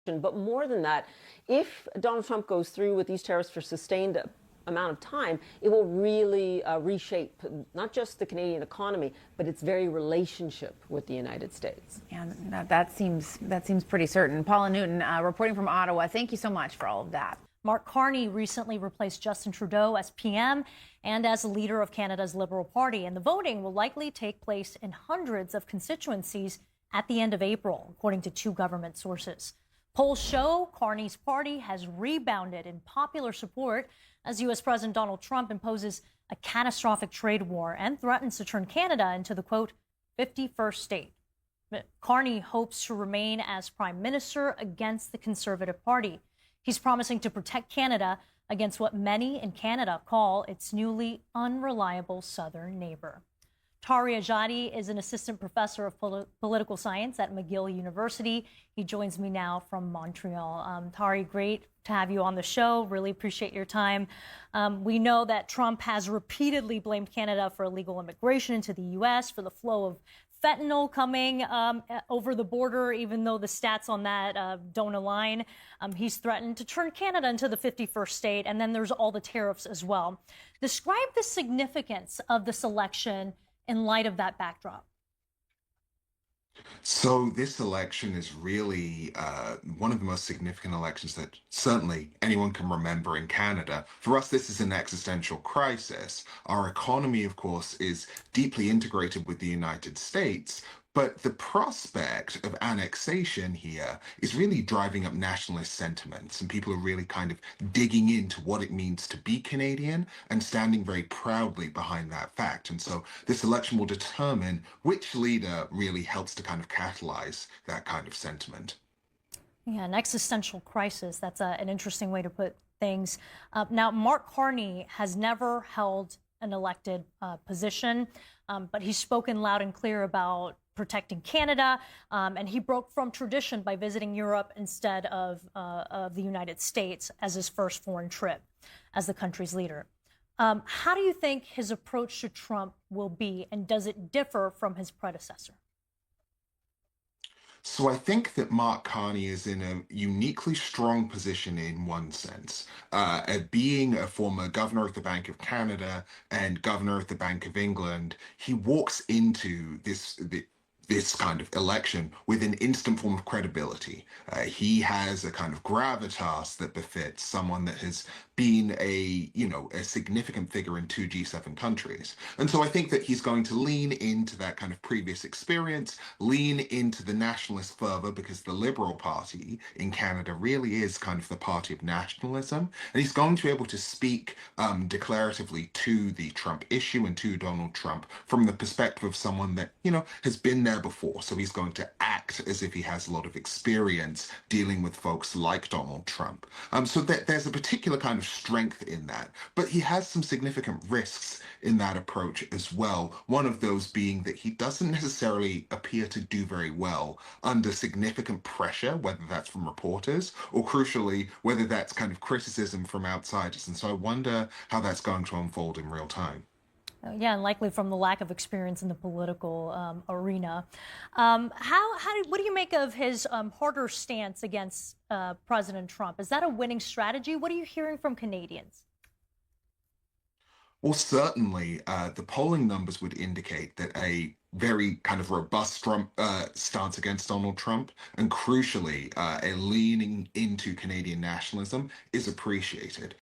But more than that, if Donald Trump goes through with these tariffs for sustained amount of time, it will really reshape not just the Canadian economy, but its very relationship with the United States. And that seems pretty certain. Paula Newton, reporting from Ottawa. Thank you so much for all of that. Mark Carney recently replaced Justin Trudeau as PM and as the leader of Canada's Liberal Party, and the voting will likely take place in hundreds of constituencies at the end of April, according to two government sources. Polls show Carney's party has rebounded in popular support as U.S. President Donald Trump imposes a catastrophic trade war and threatens to turn Canada into the, quote, 51st state. Carney hopes to remain as prime minister against the Conservative Party. He's promising to protect Canada against what many in Canada call its newly unreliable southern neighbor. Tari Ajadi is an assistant professor of political science at McGill University. He joins me now from Montreal. Tari, great to have you on the show. Really appreciate your time. We know that Trump has repeatedly blamed Canada for illegal immigration into the U.S., for the flow of fentanyl coming over the border, even though the stats on that don't align. He's threatened to turn Canada into the 51st state, and then there's all the tariffs as well. Describe the significance of this election in light of that backdrop. So this election is really one of the most significant elections that certainly anyone can remember in Canada. For us, this is an existential crisis. Our economy, of course, is deeply integrated with the United States, but the prospect of annexation here is really driving up nationalist sentiments, and people are really kind of digging into what it means to be Canadian and standing very proudly behind that fact. And so this election will determine which leader really helps to kind of catalyze that kind of sentiment. Yeah, an existential crisis. That's an interesting way to put things. Now, Mark Carney has never held an elected position, but he's spoken loud and clear about protecting Canada, and he broke from tradition by visiting Europe instead of the United States as his first foreign trip as the country's leader. How do you think his approach to Trump will be, and does it differ from his predecessor? So I think that Mark Carney is in a uniquely strong position in one sense. Being a former governor of the Bank of Canada and governor of the Bank of England, he walks into this kind of election with an instant form of credibility. He has a kind of gravitas that befits someone that has been a significant figure in two G7 countries. And so I think that he's going to lean into that kind of previous experience, lean into the nationalist fervor, because the Liberal Party in Canada really is kind of the party of nationalism. And he's going to be able to speak declaratively to the Trump issue and to Donald Trump from the perspective of someone that, has been there before. So he's going to act as if he has a lot of experience dealing with folks like Donald Trump. So there's a particular kind of strength in that, but he has some significant risks in that approach as well. One of those being that he doesn't necessarily appear to do very well under significant pressure, whether that's from reporters or, crucially, whether that's kind of criticism from outsiders. And so I wonder how that's going to unfold in real time. Yeah, and likely from the lack of experience in the political arena. What do you make of his harder stance against President Trump? Is that a winning strategy? What are you hearing from Canadians? Well, certainly, the polling numbers would indicate that a very kind of robust Trump stance against Donald Trump, and crucially, a leaning into Canadian nationalism is appreciated.